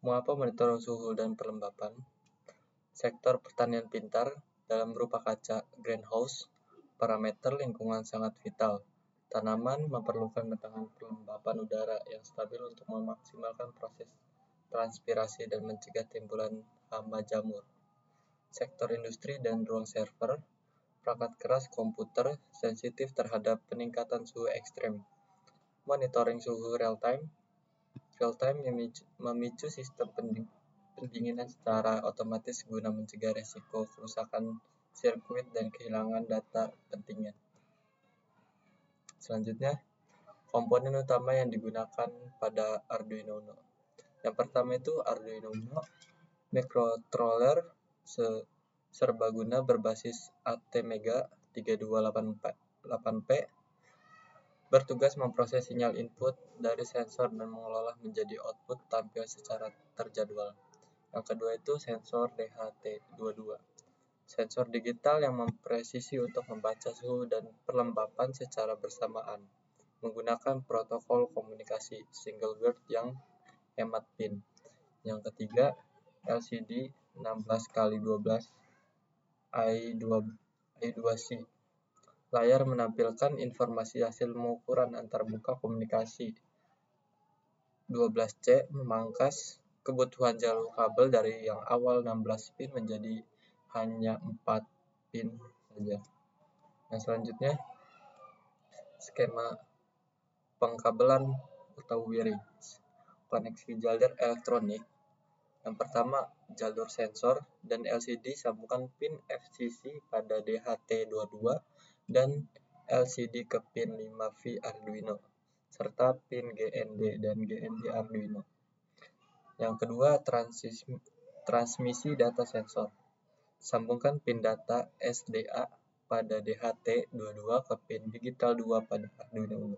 Mengapa monitor suhu dan pelembapan? Sektor pertanian pintar dalam berupa kaca greenhouse, parameter lingkungan sangat vital. Tanaman memerlukan batangan pelembapan udara yang stabil untuk memaksimalkan proses transpirasi dan mencegah timbulan hama jamur. Sektor industri dan ruang server, perangkat keras komputer sensitif terhadap peningkatan suhu ekstrem. Monitoring suhu real-time memicu sistem pendinginan secara otomatis guna mencegah resiko kerusakan sirkuit dan kehilangan data pentingnya. Selanjutnya, komponen utama yang digunakan pada Arduino Uno. Yang pertama itu Arduino Uno microcontroller serbaguna berbasis ATmega 3288P bertugas memproses sinyal input dari sensor dan mengolah menjadi output tampil secara terjadwal. Yang kedua itu sensor DHT22. Sensor digital yang mempresisi untuk membaca suhu dan pelembapan secara bersamaan menggunakan protokol komunikasi single word yang hemat pin. Yang ketiga, LCD 16x12 I2C. Layar menampilkan informasi hasil pengukuran antarmuka komunikasi. 12C memangkas kebutuhan jalur kabel dari yang awal 16 pin menjadi hanya 4 pin saja. Nah, selanjutnya skema pengkabelan atau wiring. Koneksi jalur elektronik. Yang pertama, jalur sensor dan LCD sambungkan pin FCC pada DHT22 dan LCD ke pin 5V Arduino serta pin GND dan GND Arduino. Yang kedua, transmisi data sensor. Sambungkan pin data SDA pada DHT22 ke pin digital 2 pada Arduino Uno.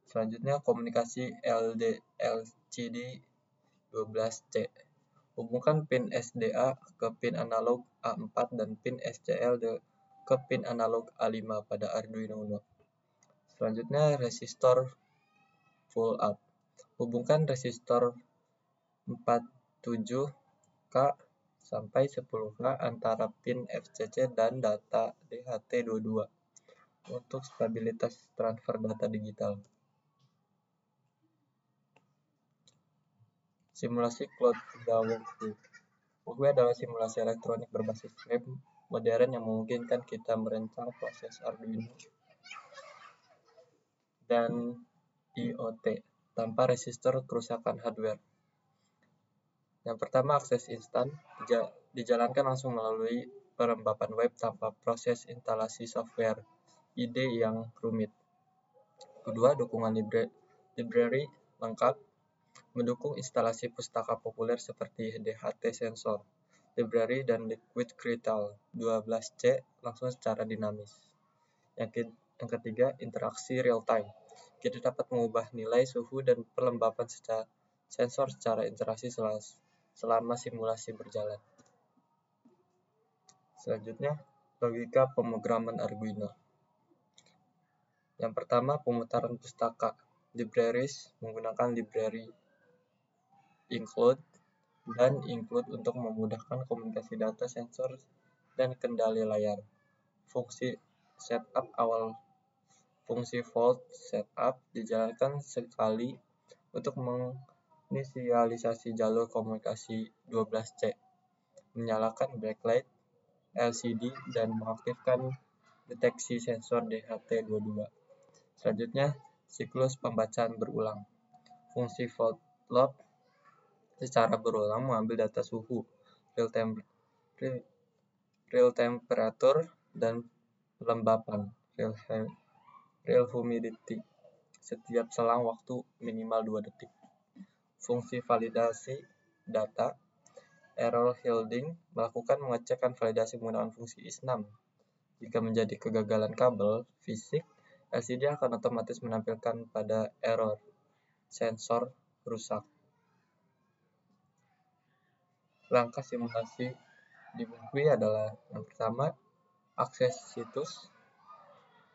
Selanjutnya, komunikasi LCD 12C. Hubungkan pin SDA ke pin analog A4 dan pin SCL ke pin analog A5 pada Arduino Uno. Selanjutnya, resistor pull up. Hubungkan resistor 47K sampai 10K antara pin FCC dan data DHT22 untuk stabilitas transfer data digital. Simulasi cloud walkthrough. Walkthrough adalah simulasi elektronik berbasis web modern yang memungkinkan kita merancang proses Arduino dan IoT tanpa resistor kerusakan hardware. Yang pertama, akses instan dijalankan langsung melalui pelembapan web tanpa proses instalasi software IDE yang rumit. Kedua, dukungan library lengkap mendukung instalasi pustaka populer seperti DHT Sensor Library dan Liquid Crystal 12C langsung secara dinamis. Yang ketiga, interaksi real time. Kita dapat mengubah nilai suhu dan pelembapan sensor secara interaksi selama simulasi berjalan. Selanjutnya, logika pemrograman Arduino. Yang pertama, pemutaran pustaka. Libraries menggunakan library include dan include untuk memudahkan komunikasi data sensor dan kendali layar. Fungsi setup awal fungsi fault setup dijalankan sekali untuk menginisialisasi jalur komunikasi 12C, menyalakan backlight LCD dan mengaktifkan deteksi sensor DHT22. Selanjutnya, siklus pembacaan berulang. Fungsi fault loop secara berulang mengambil data suhu, real temperature dan pelembapan, real humidity setiap selang waktu minimal 2 detik. Fungsi validasi data, error handling melakukan pengecekan validasi menggunakan fungsi is6. Jika menjadi kegagalan kabel fisik, LCD akan otomatis menampilkan pada error sensor rusak. Langkah simulasi di Walkthrough adalah yang pertama, akses situs.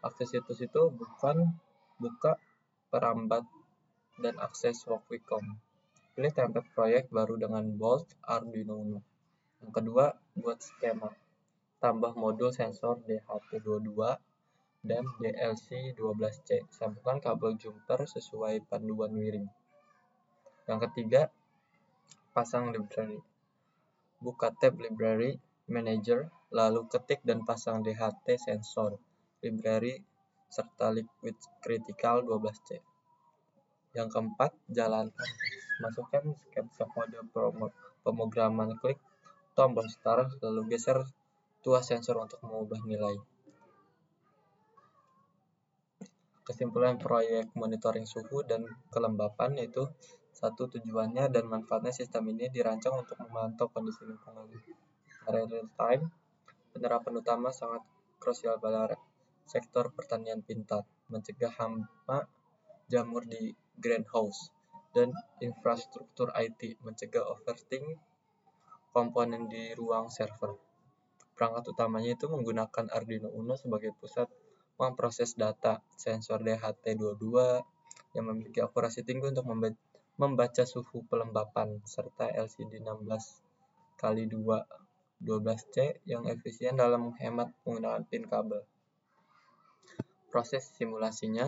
Akses situs itu buka, perambat, dan akses Walkthrough.com. Pilih template proyek baru dengan Bolt Arduino Uno. Yang kedua, buat skema. Tambah modul sensor DHT22 dan DLC12C. Sambungkan kabel jumper sesuai panduan wiring. Yang ketiga, pasang library. Buka tab Library Manager, lalu ketik dan pasang DHT sensor, library, serta liquid critical 12C. Yang keempat, jalankan. Masukkan sketsa kode pemrograman, klik tombol start, lalu geser tuas sensor untuk mengubah nilai. Kesimpulan proyek monitoring suhu dan kelembapan yaitu: 1. Tujuannya dan manfaatnya sistem ini dirancang untuk memantau kondisi lingkungan secara real time. Penerapan utama sangat krusial pada sektor pertanian pintar, mencegah hama jamur di greenhouse, dan infrastruktur IT, mencegah overheating komponen di ruang server. Perangkat utamanya itu menggunakan Arduino Uno sebagai pusat memproses data, sensor DHT22 yang memiliki akurasi tinggi untuk membaca suhu pelembapan, serta LCD 16x2 12C yang efisien dalam menghemat penggunaan pin kabel. Proses simulasinya,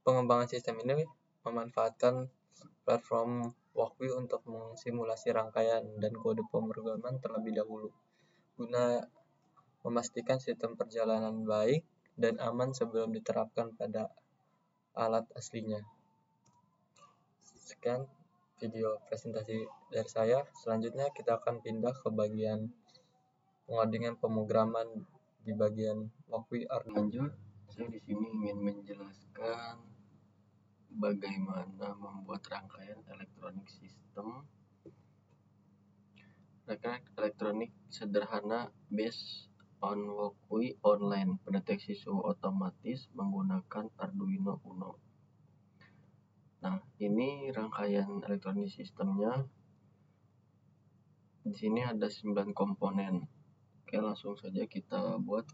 pengembangan sistem ini memanfaatkan platform Walkwi untuk mensimulasi rangkaian dan kode pemrograman terlebih dahulu, guna memastikan sistem perjalanan baik dan aman sebelum diterapkan pada alat aslinya. Sekian video presentasi dari saya. Selanjutnya kita akan pindah ke bagian pengodingan pemrograman di bagian Walkwi Arduino. Lanjut, saya di sini ingin menjelaskan bagaimana membuat rangkaian elektronik sistem. Rangkaian elektronik sederhana based on Walkwi online, pendeteksi suhu otomatis menggunakan Arduino Uno. Nah, ini rangkaian elektronik sistemnya. Di sini ada 9 komponen. Oke, langsung saja kita buat.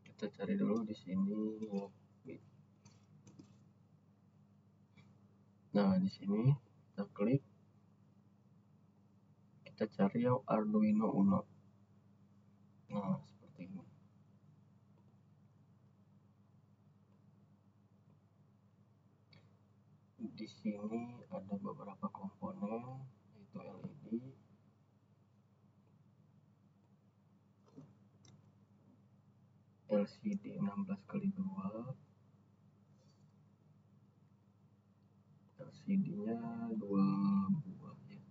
Kita cari dulu di sini Walkwi. Nah, di sini kita klik, kita cari yang Arduino Uno. Nah, seperti ini. Di sini ada beberapa komponen, yaitu LED, LCD 16x2, LCD-nya 2 buah ya.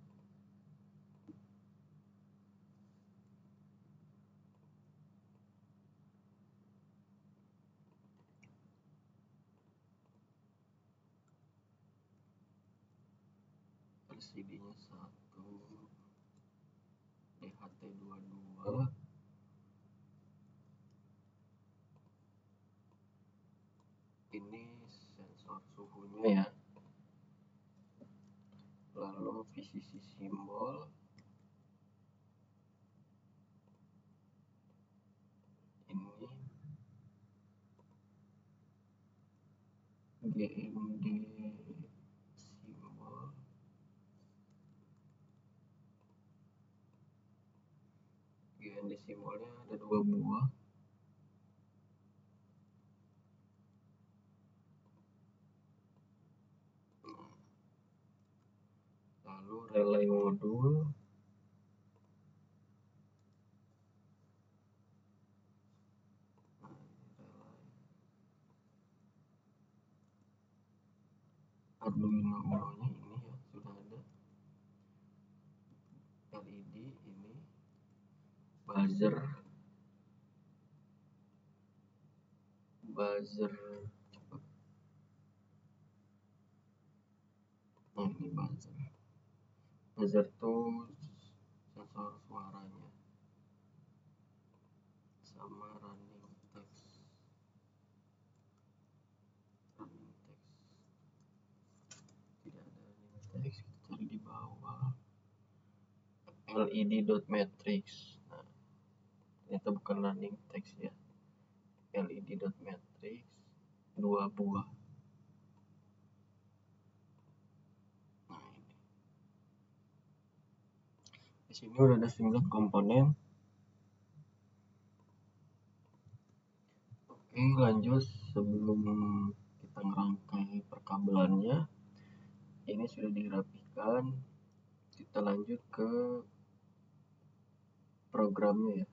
LCD-nya 1, DHT22, ini sensor suhunya ya. Lalu VCC simbol, ini GND simbol, GND simbolnya ada 2 buah. Lalu relay modul, Arduino Uno-nya ini ya, sudah ada. LED ini, buzzer, nah ini buzzer tuh sensor suaranya, sama running text, tidak ada running text, kita cari di bawah LED.matrix. Nah, ternyata bukan running text ya, LED.matrix 2 buah. sini udah ada 9 komponen. Oke, lanjut. Sebelum kita ngerangkai perkabelannya, ini sudah dirapikan. Kita lanjut ke programnya ya.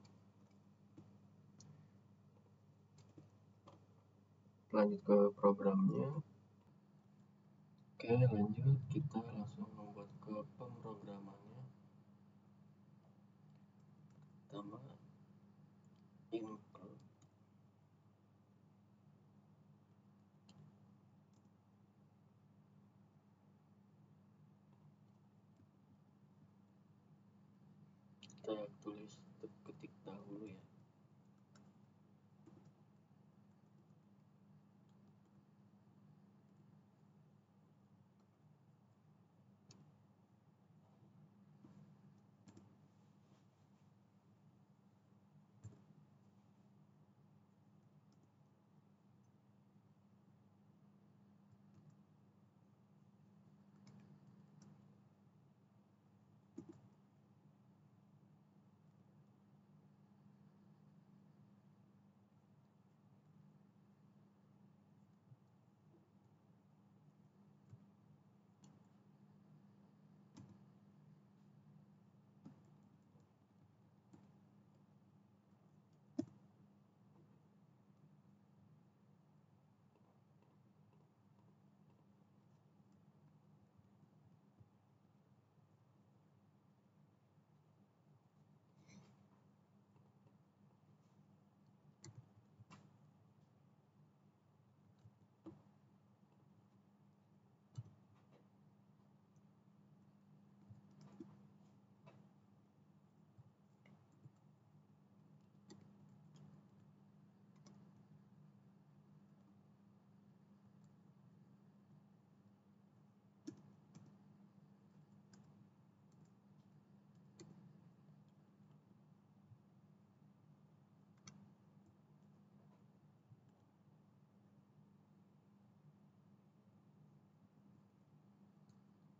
Lanjut ke programnya. Oke, lanjut. Kita langsung membuat ke pemrogramannya. Pertama, include. Kita tulis ketik dahulu ya.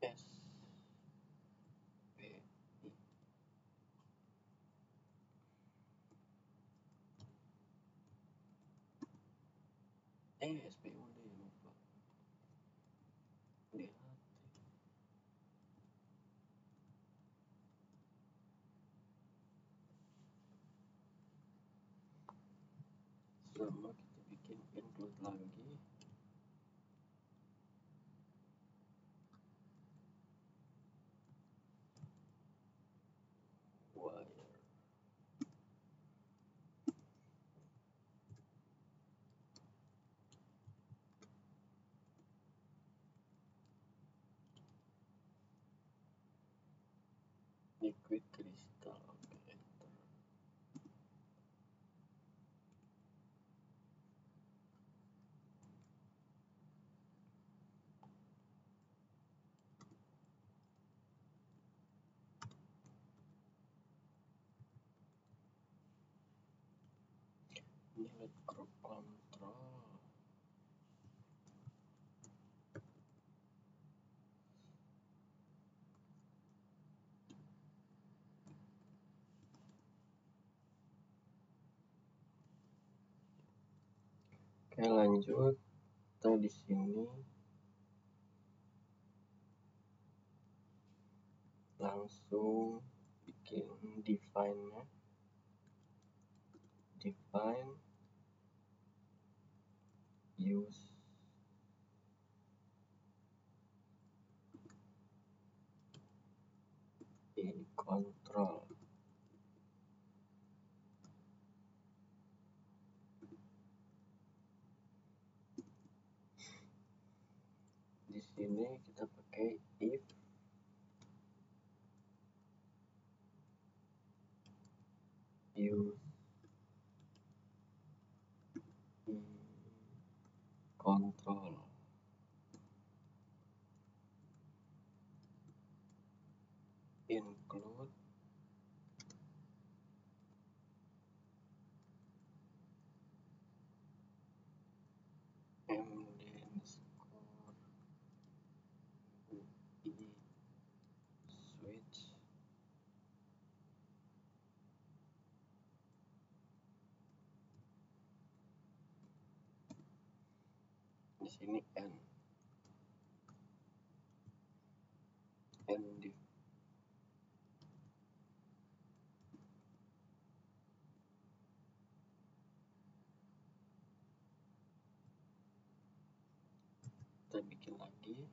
S P I SPUD lupa. DHT. Sama kita bikin include lagi. Wire. Liquid crystal. Oke, enter. Ini LED group control. Oke, lanjut. Kita di sini langsung bikin define-nya. Define use in control. Di sini kita pakai if use in control. Include md underscore UI switch Di sini N div. Kita bikin lagi.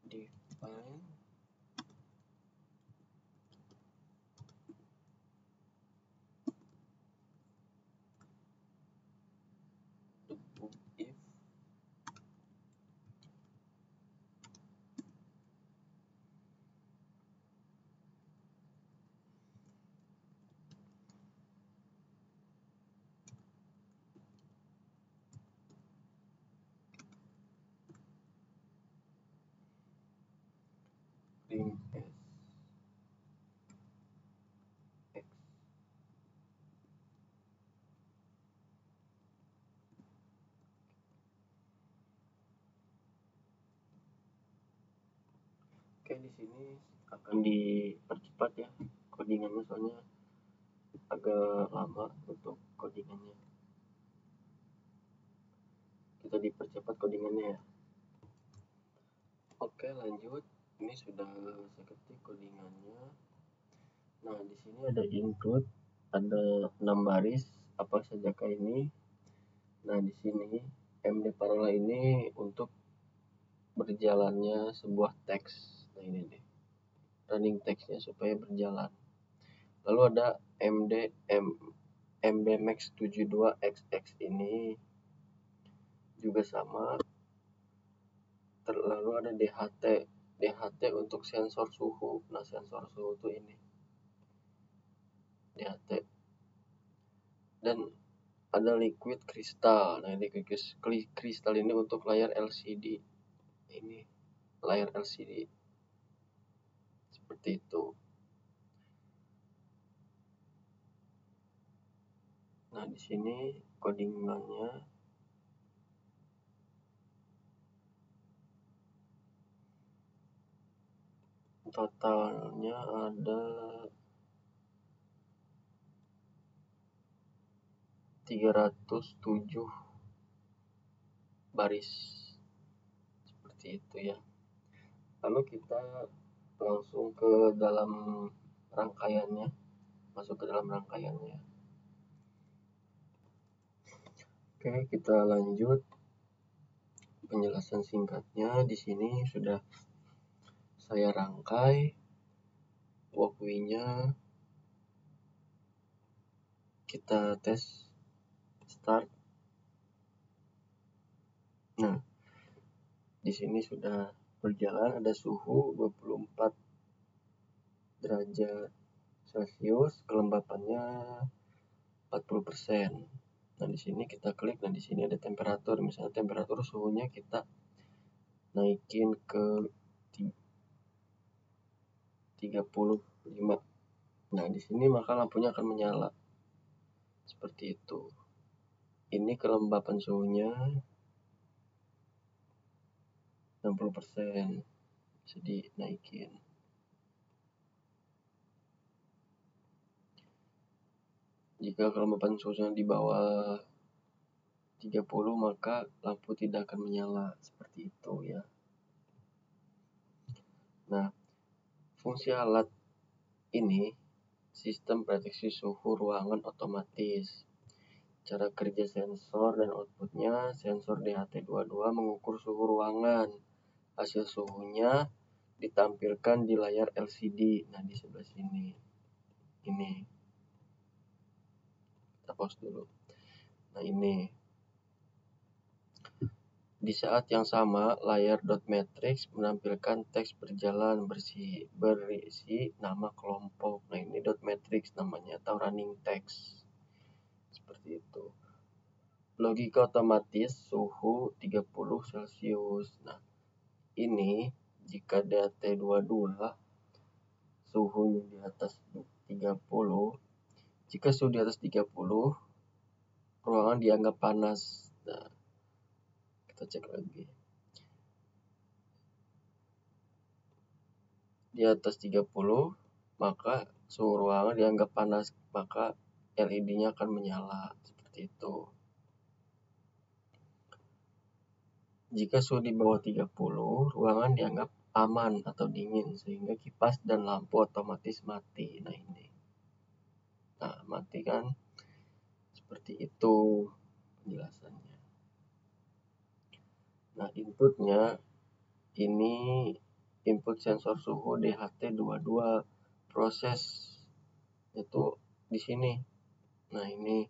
Define the book if lim s x. Oke, di sini akan dipercepat ya codingannya, soalnya agak lama untuk codingannya. Kita dipercepat codingannya ya. Oke, lanjut. Ini sudah saya ketik codingannya. Nah, di sini ada include, ada 6 baris apa saja kah ini. Nah, di sini MD parola ini untuk berjalannya sebuah teks. Nah, ini deh. Running teksnya supaya berjalan. Lalu ada MDMax 72XX ini juga sama. Lalu ada DHT untuk sensor suhu. Nah, sensor suhu itu ini DHT. Dan ada liquid kristal. Nah, liquid kristal ini untuk layar LCD. Ini layar LCD seperti itu. Nah, di sini codingannya. Totalnya ada 307 baris. Seperti itu ya. Lalu kita langsung ke dalam rangkaiannya. Masuk ke dalam rangkaiannya. Oke, kita lanjut penjelasan singkatnya. Di sini sudah saya rangkai walkthrough-nya. Kita tes start. Nah, di sini sudah berjalan, ada suhu 24 derajat Celcius, kelembapannya 40%. Nah, di sini kita klik, nah di sini ada temperatur. Misalnya temperatur suhunya kita naikin ke 35. Nah, di sini maka lampunya akan menyala. Seperti itu. Ini kelembapan suhunya 60%. Bisa dinaikin. Jika kelembapan suhunya di bawah 30, maka lampu tidak akan menyala. Seperti itu ya. Nah, fungsi alat ini sistem prediksi suhu ruangan otomatis. Cara kerja sensor dan outputnya, sensor DHT22 mengukur suhu ruangan. Hasil suhunya ditampilkan di layar LCD. Nah, di sebelah sini. Ini. Kita pause dulu. Nah, ini. Di saat yang sama, layar dot matrix menampilkan teks berjalan berisi nama kelompok. Nah, ini dot matrix namanya, atau running text. Seperti itu. Logika otomatis suhu 30 Celcius. Nah, ini jika DHT22 suhunya di atas 30, jika suhu di atas 30, ruangan dianggap panas. Nah, kita cek lagi. Di atas 30, maka suhu ruangan dianggap panas, maka LED-nya akan menyala, seperti itu. Jika suhu di bawah 30, ruangan dianggap aman atau dingin, sehingga kipas dan lampu otomatis mati. Nah, ini. Nah, mati kan? Seperti itu penjelasannya. Nah, inputnya ini input sensor suhu DHT22 proses itu di sini. Nah, ini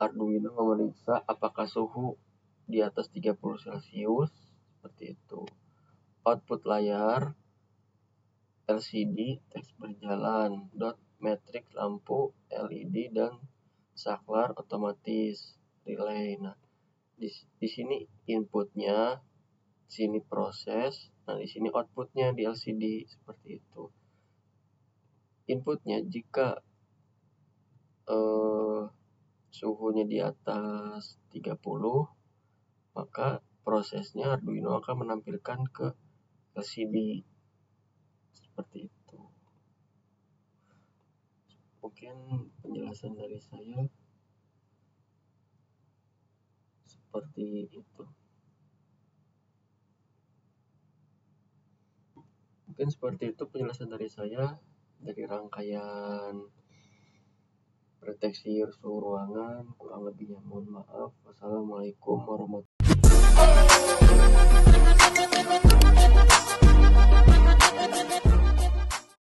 Arduino memeriksa apakah suhu di atas 30 Celcius, seperti itu. Output layar LCD teks berjalan, dot matrix lampu LED dan saklar otomatis relay. Nah, di sini inputnya, sini proses, nah di sini outputnya di LCD, seperti itu. Inputnya jika suhunya di atas 30, maka prosesnya Arduino akan menampilkan ke LCD, seperti itu. Mungkin penjelasan dari saya seperti itu. Mungkin seperti itu penjelasan dari saya dari rangkaian proteksi suhu ruangan. Kurang lebihnya mohon maaf.